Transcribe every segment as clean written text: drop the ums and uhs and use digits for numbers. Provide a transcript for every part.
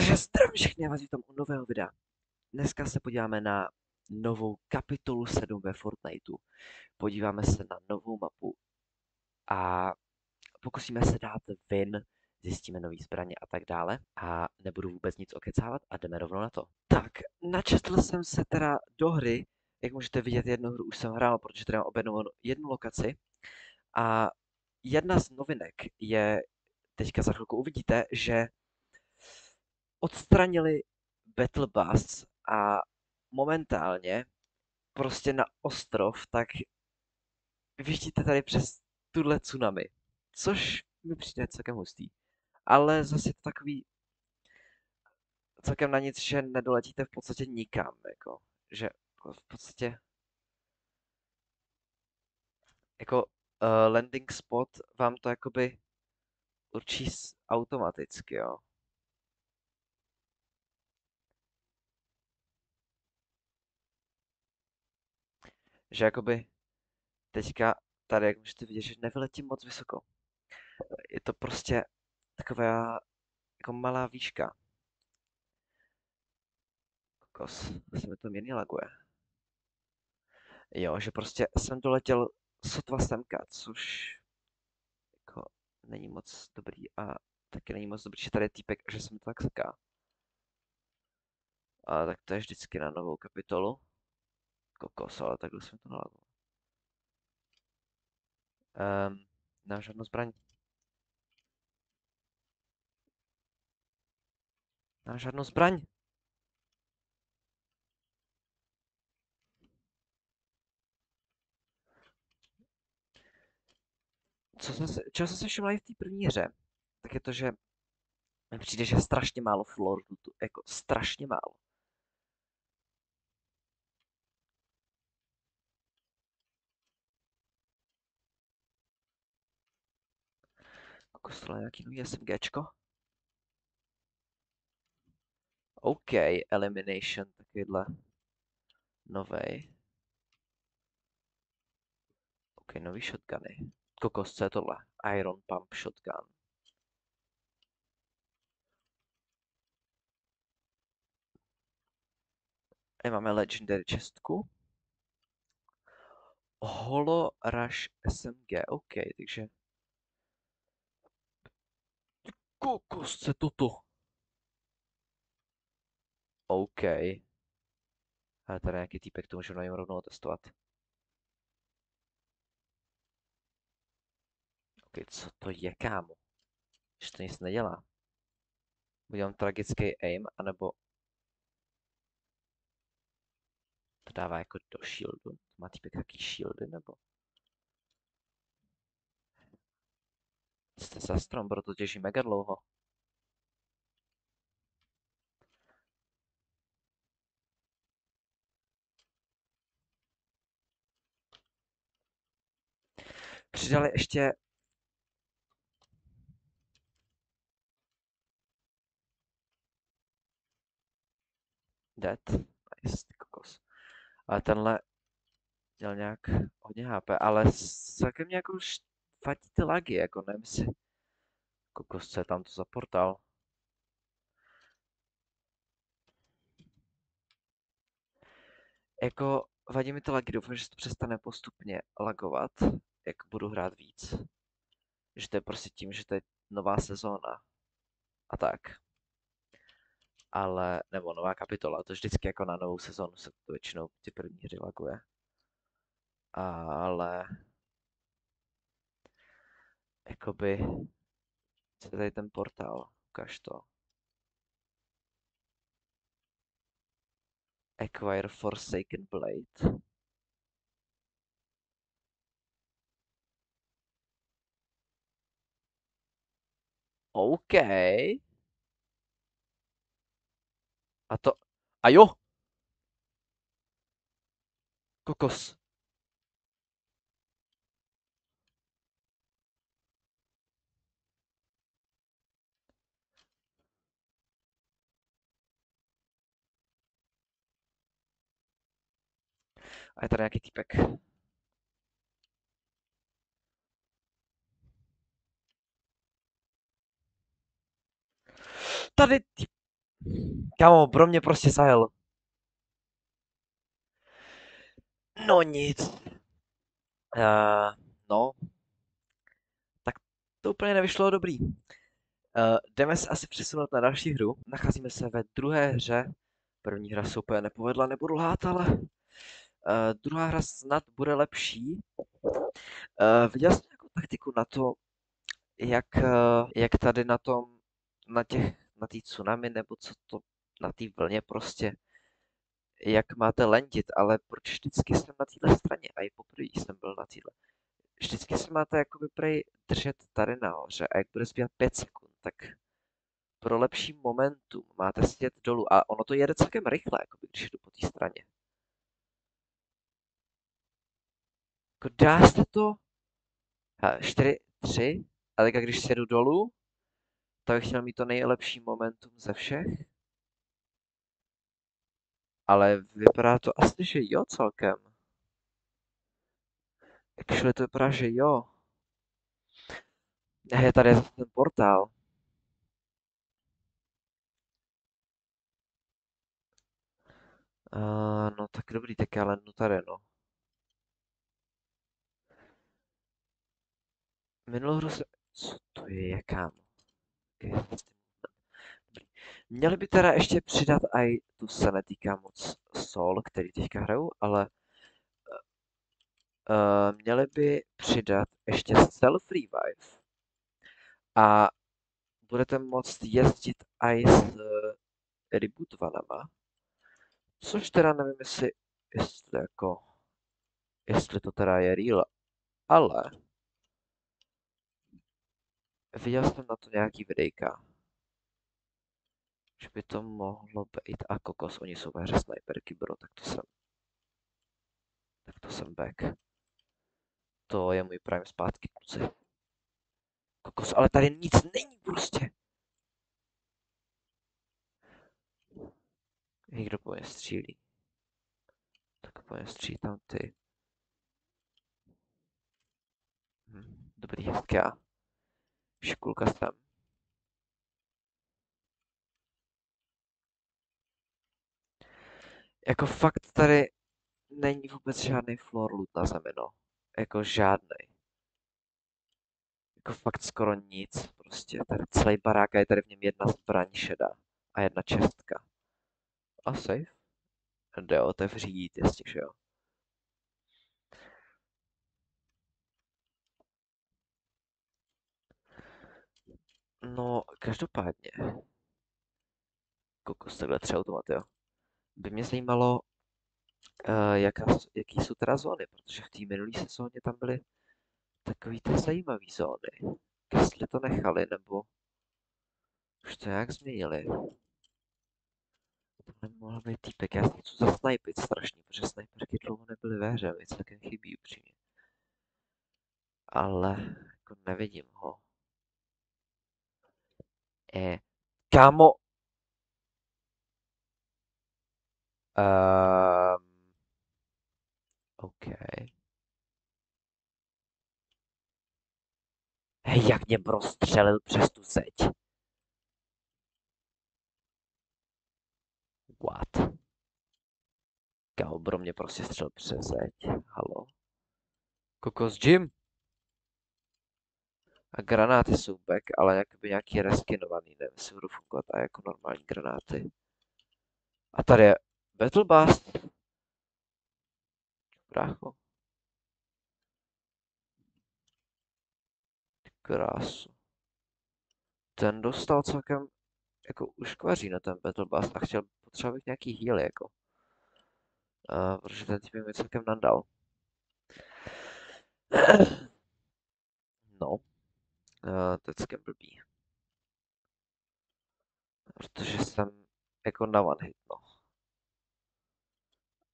Takže zdravím všechny, já vás vítám u nového videa. Dneska se podíváme na novou kapitolu 7 ve Fortniteu. Podíváme se na novou mapu a pokusíme se dát win, zjistíme nový zbraně a tak dále. A nebudu vůbec nic okecávat a jdeme rovnou na to. Tak, načetl jsem se teda do hry, jak můžete vidět, jednu hru už jsem hrál, protože tady mám objednanou jednu lokaci. A jedna z novinek je, teďka za chvilku uvidíte, že odstranili Battle Bus a momentálně prostě na ostrov, tak vyjíždíte tady přes tuhle tsunami, což mi přijde celkem hustý. Ale zase je to takový celkem na nic, že nedoletíte v podstatě nikam, jako, že v podstatě jako landing spot vám to jakoby určí automaticky, jo. Že jakoby teďka tady, jak můžete vidět, že nevyletím moc vysoko. Je to prostě taková jako malá výška. Kokos, se mi to mírně laguje. Jo, že prostě jsem doletěl sotva semka, což jako není moc dobrý a taky není moc dobrý, že tady je týpek, že se mi to tak seká. A tak to je vždycky na novou kapitolu. Kokos, ale takhle jsem to nalagoval. Nemám žádnou zbraň. Nemám žádnou zbraň. Čeho jsem se všiml i v té první hře, tak je to, že mi přijde, že je strašně málo floor, jako strašně málo. Kokos, tohle je nějaký nový SMGčko. OK, Elimination, takovýhle novej. OK, nový shotguny. Kokos, co je tohle? Iron Pump Shotgun. A máme Legendary čestku. Holo Rush SMG, OK, takže... Kokos, co je toto? OK. Ale tady nějaký týpek, to můžeme na něm rovnou testovat. OK, co to je, kámo? Že to nic nedělá. Udělám tragický aim, anebo to dává jako do shieldu. Má týpek taky shieldy, nebo... Jste za strom, proto to těží mega dlouho. Přidali ještě... Dead. Nice, ty kokos. Ale tenhle měl nějak hodně HP, ale celkem mě jako už vadí ty lagy, jako nevím si... Kokos, co je tam to za portál? Jako, vadí mi to lagy, doufám, že se to přestane postupně lagovat, jak budu hrát víc. Že to je prostě tím, že to je nová sezóna. A tak. Ale, nebo nová kapitola, to vždycky jako na novou sezónu se to většinou ty první hry laguje. Ale, jakoby, co je tady ten portál? Ukaž to. Acquire Forsaken Blade. OK. A to... A jo! Kokos. A je tady nějaký týpek. Tady týp... Kámo, pro mě prostě Sahel. No nic. Uh, no, tak to úplně nevyšlo dobrý. Jdeme se asi přesunout na další hru. Nacházíme se ve druhé hře. První hra se úplně nepovedla, nebudu lhát, ale druhá hra snad bude lepší. Viděl jsem nějakou taktiku na to, jak tady na tom, na té tsunami, nebo co to, na té vlně prostě, jak máte landit, ale proč vždycky jsem na téhle straně a i poprvé jsem byl na téhle. Vždycky se máte jakoby prej držet tady nahoře a jak bude zbývat 5 sekund, tak pro lepší momentum máte sedět dolů a ono to jede celkem rychle, jakoby, když jdu po té straně. Jako dá se to 4, 3, a tak když sjedu dolů, tak bych chtěl mít to nejlepší momentum ze všech, ale vypadá to asi, že jo celkem. Actually to vypadá, že jo. Je tady zase ten portál. No tak dobrý, tak já lenu tady, no. Minulou hru se... Co to je, kámo? Měli by teda ještě přidat i, to se netýká moc Soul, který teďka hraju, ale měli by přidat ještě Self Revive a budete moct jezdit i s rebootovanama, což teda nevím, jestli to teda je real, ale viděl jsem na to nějaký videjka, že by to mohlo být a kokos, oni jsou ve hře sniperky, bro, tak to jsem back. To je můj prime zpátky, kluci. Kokos, ale tady nic není prostě. Někdo po mě střílí. Tak po mě střílí tam ty. Dobrý, hezká. Škulka sem. Jako fakt tady není vůbec žádný floor loot na zemi, no. Jako žádný. Jako fakt skoro nic. Prostě tady celý barák a je tady v něm jedna zbraň šedá. A jedna čestka. A safe? Jde otevřít, jestli, že jo. No, každopádně. Kokos, takhle třeba automat, jo. By mě zajímalo, jaký jsou teda zóny, protože v té minulé sezóně tam byly takový ty zajímavý zóny. Jestli to nechali, nebo už to nějak změnili. To nemohl být týpek, já si chci zasnajpit strašně, protože snajperky dlouho nebyly ve hře, mi celkem chybí upřímně. Ale jako nevidím ho. Kámo, um, OK. Hej, jak mě prostřelil přes tu zeď. What? Kámo, bro mě prostě střelil přes zeď. Halo? Kokos Jim? A granáty jsou back, ale jakoby nějaký reskinovaný, nevím, jestli budou fungovat a jako normální granáty. A tady je Battle Blast. Brácho. Krásu. Ten dostal celkem jako uškvaří na ten Battle Blast a potřeboval bych nějaký heal jako. Protože ten tým mi celkem nandal. No, to je celkem blbý. Protože jsem jako na one hit, no.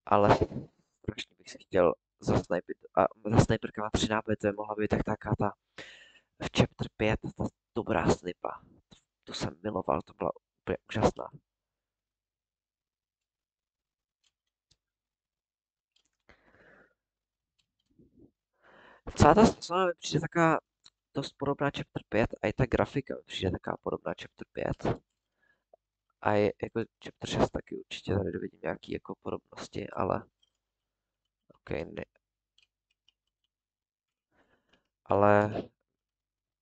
Ale strašně bych si chtěl zasnipit. A ta sniperka má 3 náboje, to je mohla být tak taká ta v chapter 5, ta dobrá snipa. To jsem miloval, to byla úplně úžasná. Celá ta sezóna mi přijde taková dost podobná chapter 5 a i ta grafika mi přijde taková podobná chapter 5. A je jako chapter 6 taky určitě tady vidím nějaký jako podobnosti, ale ok, ne, ale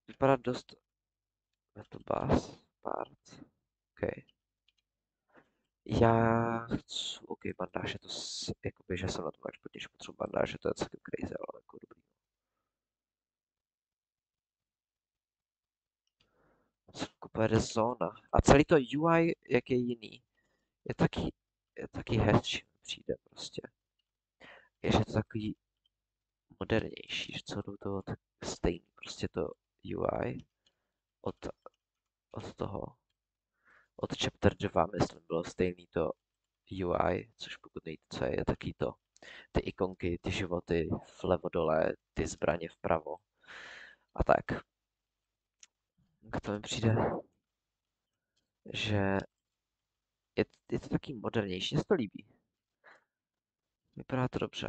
vypadá dost to bus part. Ok. Já chci, ok, bandáže, jakoby, že jsem na tom tak špatně, že potřebuji bandáže, to je celkem crazy, ale jako dobrý. Celku pojede zóna. A celý to UI, jak je jiný, je taky hezčí, mi přijde prostě. Je, že to takový modernější, že celou to tak stejný, prostě to UI od, od toho, od chapter 2, myslím, bylo stejný to UI, což pokud nejde, co je taky to, ty ikonky, ty životy vlevo dole, ty zbraně vpravo a tak. To mi přijde, že je to taky modernější, mně se to líbí. Vypadá to dobře.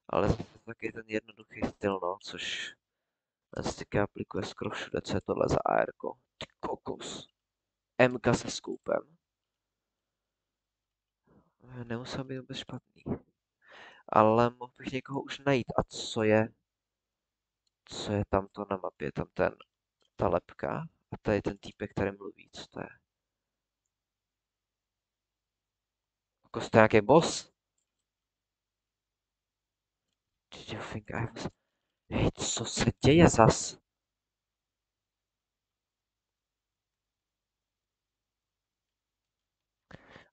Ale zase taky ten jednoduchý styl, no, což Sticky aplikuje skoro všude, co je tohle za AR-ko. Ty kokos. MK se skoupem. Nemusel být vůbec špatný. Ale mohl bych někoho už najít. A co je tam to na mapě? Tam ta lepka. A tady ten týpek, který mluví. Co to je? Kokos, to je nějaký boss? Did you think I was... Hej, co se děje zas?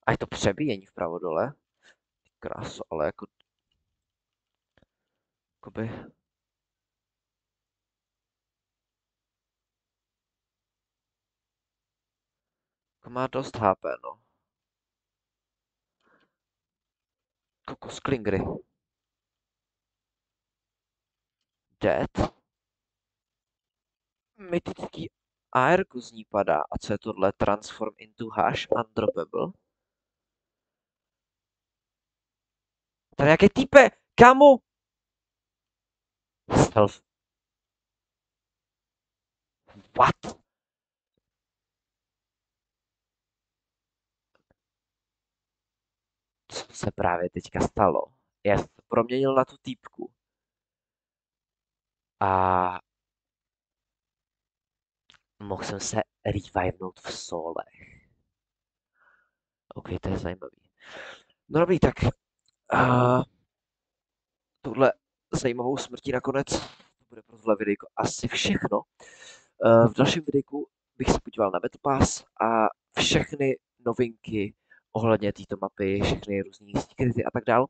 A je to přebíjení vpravo dole? Kráso, ale jakoby... Jako má dost HP, no. Kokos Klingry. Dead? Mytický AR z ní padá. A co je tohle? Transform into hash undroppable? Tady nějaké týpe! Kámo! Stealth. What? Co se právě teďka stalo? Já jsem to proměnil na tu týpku. A mohl jsem se revivenout v solech. OK, to je zajímavý. No dobrý, tak touhle zajímavou smrtí nakonec to bude pro tohle videjko asi všechno. V dalším videjku bych se podíval na Battle Pass a všechny novinky ohledně této mapy, všechny různý security a tak dál.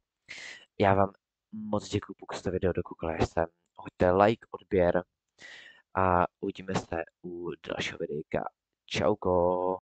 Já vám moc děkuji, pokud jste video dokoukali až sem. Hoďte like, odběr a uvidíme se u dalšího videjka. Čauko.